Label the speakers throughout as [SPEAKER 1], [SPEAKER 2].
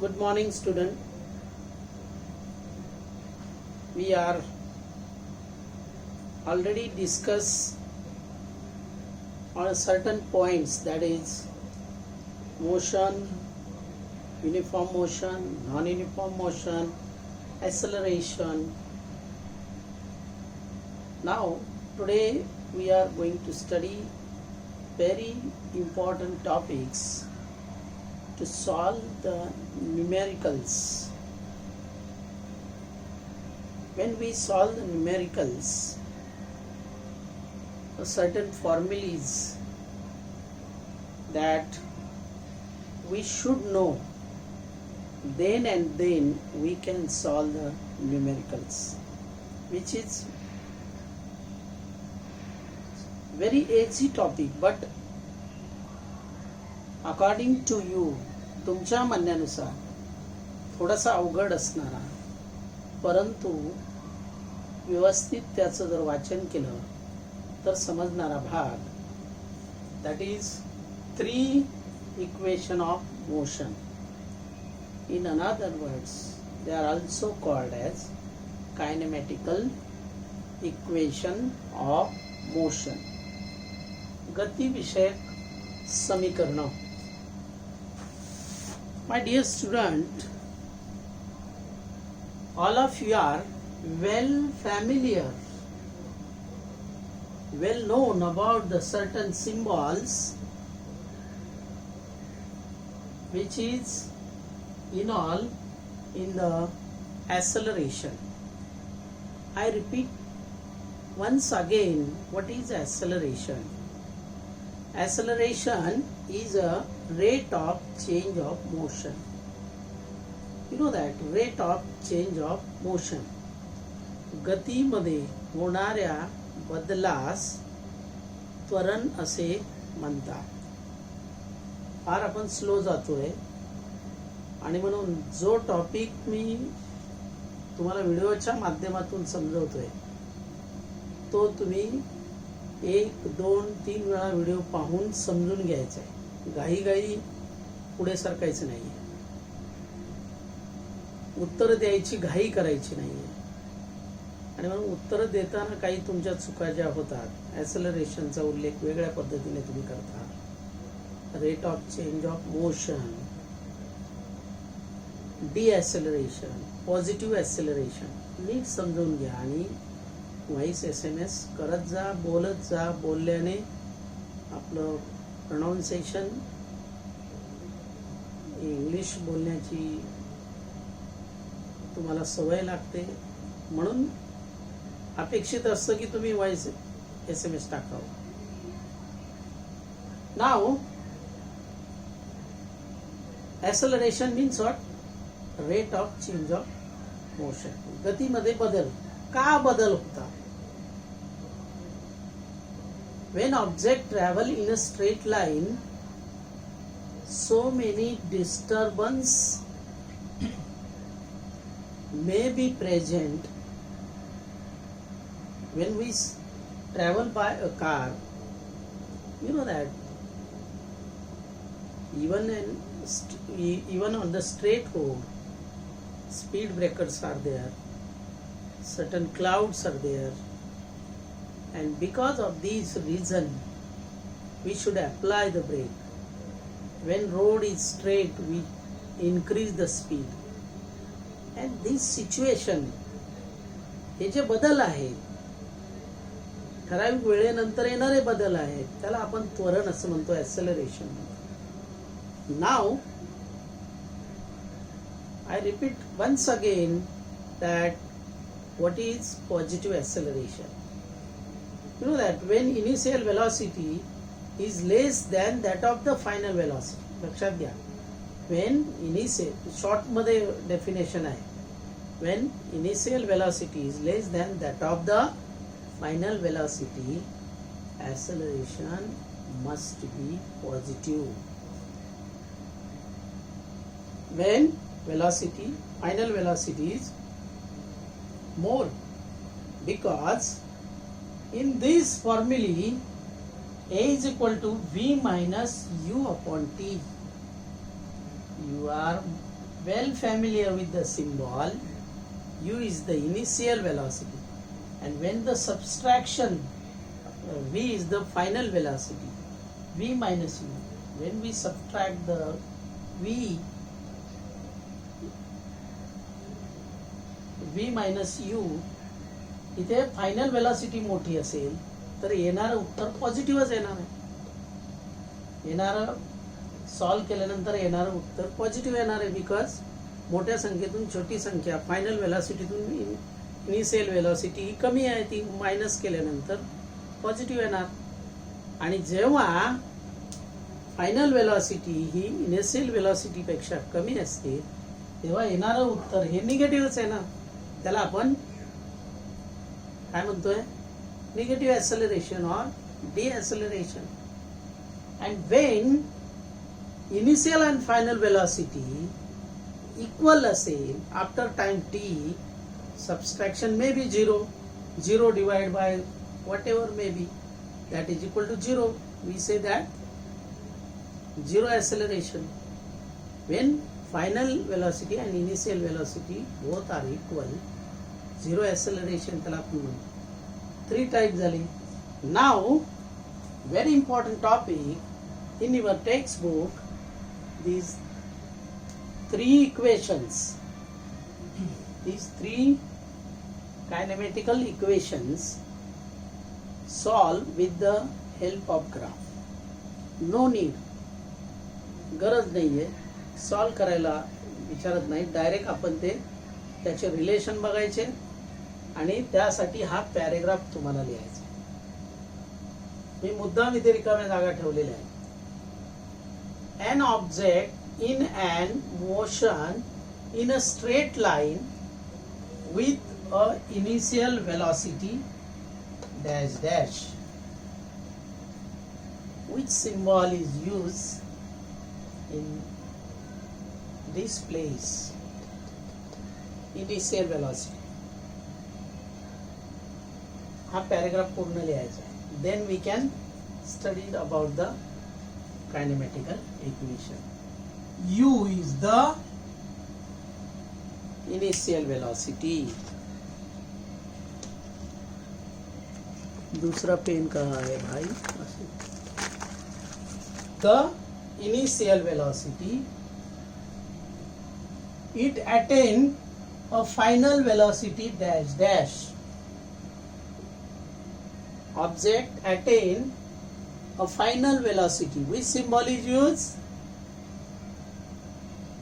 [SPEAKER 1] Good morning, student. We are already discussed on certain points, that is motion, uniform motion, non-uniform motion, acceleration. Now today we are going to study very important topics to solve the numericals. When we solve the numericals, certain formulas that we should know, then we can solve the numericals, which is very easy topic, but according to you, तुमच्या म्हणण्यानुसार थोडासा अवघड असणारा, परंतु व्यवस्थित त्याचं जर वाचन केलं तर समजणारा भाग, that is three equation of motion. In another words, they are also called as kinematical equation of motion. गती विषयक समीकरण. My dear student, all of you are well familiar, well known about the certain symbols which is in all in the acceleration. I repeat once again, what is acceleration? Acceleration is a rate of change of motion. You know that rate of change of motion. गतीमध्ये होणाऱ्या बदलास त्वरण असे म्हणतात. फार आपण slow जातोय आणि म्हणून जो topic मी तुम्हाला व्हिडिओच्या माध्यमातून समजवतोय तो तुम्ही 1, 2, 3 वेळा व्हिडिओ पाहून समजून घ्यायचा आहे. घाई पुढे सरकायचं नाहीये. उत्तर द्यायची घाई करायची नाहीये. आणि म्हणून उत्तर देताना काही तुमच्या चुका ज्या होतात, ॲक्सेलरेशनचा उल्लेख वेगळ्या पद्धतीने तुम्ही करता, rate of change of motion, deceleration, positive acceleration नीट समजून घ्या आणि व्हॉइस SMS करत जा, बोलत जा. बोलल्याने आपलं प्रोनाउन्सिएशन, इंग्लिश बोलण्याची तुम्हाला सवय लागते. म्हणून अपेक्षित असतं की तुम्ही व्हॉइस SMS टाकावं. Now acceleration means what? Rate of change of motion. गतीमध्ये बदल. का बदल होता? When object travel in a straight line, so many disturbance may be present. When we travel by a car, you know that even on the straight road, speed breakers are there, certain clouds are there, and because of these reason we should apply the brake. When road is straight, we increase the speed. And this situation, हे जे बदल आहेत, ठराविक वेळेनंतर येणारे बदल आहेत, त्याला आपण त्वरण असं म्हणतो, acceleration. Now I repeat once again that what is positive acceleration? You know that when initial velocity is less than that of the final velocity. लक्षात घ्या. When initial, short मध्ये definition आहे. When initial velocity is less than that of the final velocity, acceleration must be positive. When velocity, final velocity is more, because in this formula A is equal to V minus U upon T. You are well familiar with the symbol, u is the initial velocity, and when the subtraction v is the final velocity, v minus u. When we subtract the v minus u, इथे final velocity मोठी असेल तर येणारं उत्तर पॉझिटिव्हच येणार आहे. येणारं solve केल्यानंतर येणारं उत्तर पॉझिटिव्ह येणार आहे, बिकॉज मोठ्या संख्येतून छोटी संख्या फायनल वेलॉसिटीतून इनिशियल वेलॉसिटी ही कमी आहे, ती मायनस केल्यानंतर पॉझिटिव्ह येणार. आणि जेव्हा फायनल वेलॉसिटी ही इनिशियल वेलॉसिटीपेक्षा कमी असते तेव्हा येणारं उत्तर हे निगेटिव्हच येणार. त्याला आपण काय म्हणतोय, negative acceleration or deceleration. And when initial and final velocity equal असेल after time T, subtraction may be 0 divided by whatever may be, that is equal to 0. We say that 0 acceleration. When final velocity and initial velocity both are equal, 0 acceleration त्याला आपण म्हणतो. 3 types झाले. Now very important topic in your textbook, these 3 equations, these 3 kinematical equations solve with the help of graph. No need, गरज नाहीये solve करायला, विचारत नाही, direct आपण त्याचे रिलेशन बघायचे आणि त्यासाठी हा पॅरेग्राफ तुम्हाला लिहायचा. मी मुद्दाम इथे रिकाम्या जागा ठेवलेल्या आहेत. An object in an motion in a straight line with a initial velocity dash dash, which symbol is used in this place? Initial velocity. हा पॅराग्राफ पूर्ण लिहायचा आहे. Then we can study about the kinematical equation. U is the initial velocity. दूसरा pen कहाँ है भाई? The initial velocity, it attain a final velocity dash dash. Object attain a final velocity. Which symbol is used?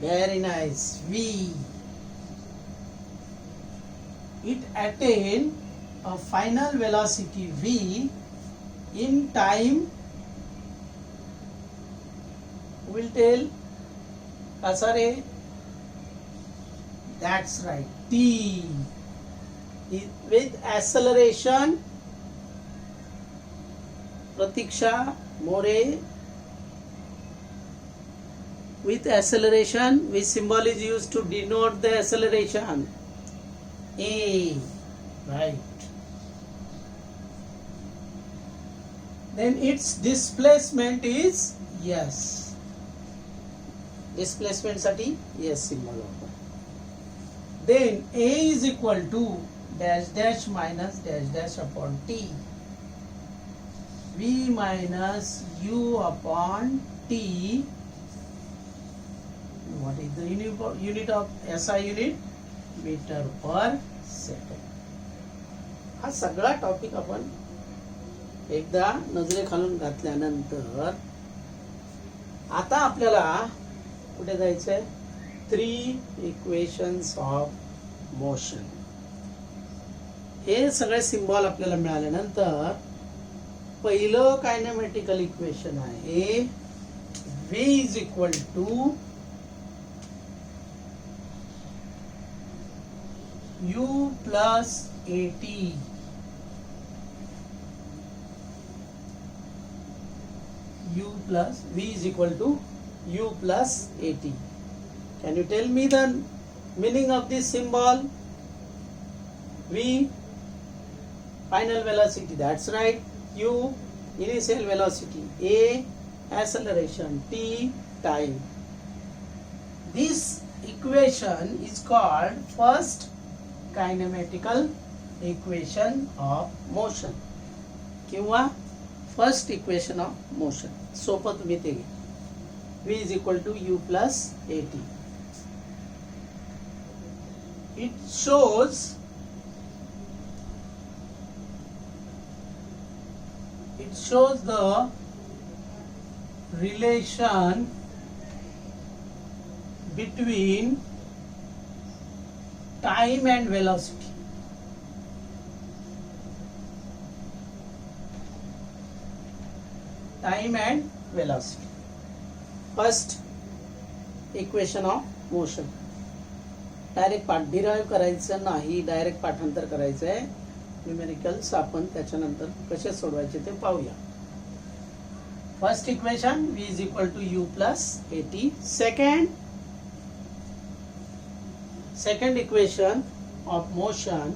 [SPEAKER 1] Very nice. V. It attain a final velocity v in time, we'll tell asare, that's right, t. With acceleration, Pratiksha More, with acceleration, which symbol is used to denote the acceleration? A. Right. Then its displacement is yes. Displacement साठी yes symbol होता. Then A is equal to dash dash minus dash dash upon t. V minus u upon t. What is the unit of SI unit? Meter per second. हा सगळा topic आपण एकदा नजरेखालून घातल्यानंतर आता आपल्याला कुठे जायचंय? 3 इक्वेशन्स ऑफ मोशन. हे सगळे सिम्बॉल आपल्याला मिळाल्यानंतर पहिलं कायनेमॅटिकल इक्वेशन आहे v is equal to u plus at. U plus v is equal to u plus at. Can you tell me the meaning of this symbol? V, final velocity, that's right. U, initial velocity. A, acceleration. T, time. This equation is called first kinematical equation of motion किंवा first equation of motion. सोपं तुम्ही ते घ्या. V is equal to U plus AT. It shows the relation between time and velocity. Time and velocity. First equation of motion. Direct पाठ derive करायचं नाही, direct पाठांतर करायचं आहे. न्यूमेरिकल्स आपण त्याच्यानंतर कसे सोडवायचे ते पाहूया. First equation V is equal to U plus AT. Second equation of motion,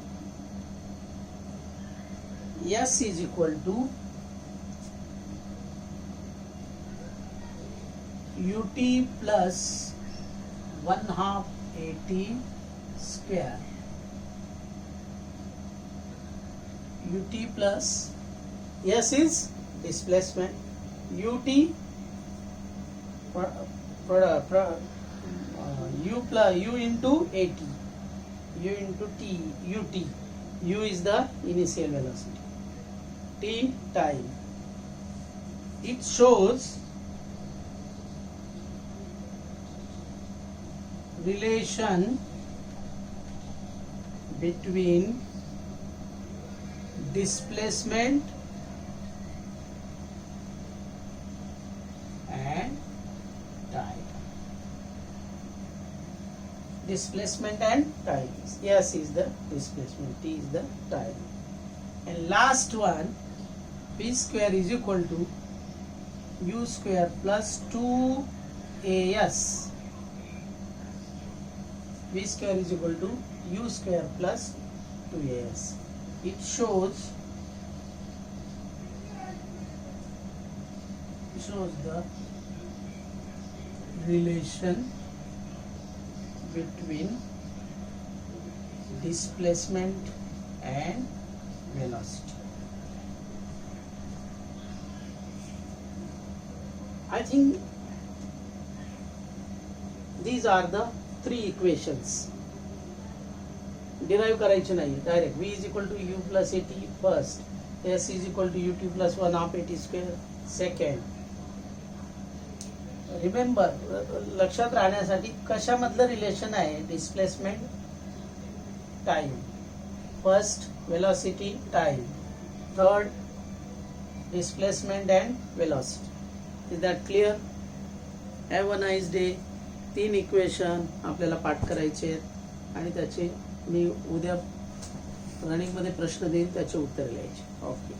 [SPEAKER 1] S is equal to UT plus 1/2 AT square. UT plus S is displacement. UT U plus U into AT. U into T. UT. U is the initial velocity. T time. It shows relation between displacement and time. Displacement and time. S is the displacement, T is the time. And last one, V square is equal to U square plus 2AS. V square is equal to U square plus 2AS. It shows the relation between displacement and velocity. I think these are the 3 equations. Derive करायचे नाही, direct. V is equal to U plus AT first. S is equal to UT plus 1/2 AT square second. Remember, लक्षात राहण्यासाठी कशामधलं relation आहे? Displacement time. First velocity time. Third displacement and velocity. Is that clear? Have a nice day. 3 equation आपल्याला पाठ करायचे आहेत आणि त्याचे मी उद्या रनिंगमध्ये प्रश्न देईन, त्याचे उत्तर लिहायचे. ओके.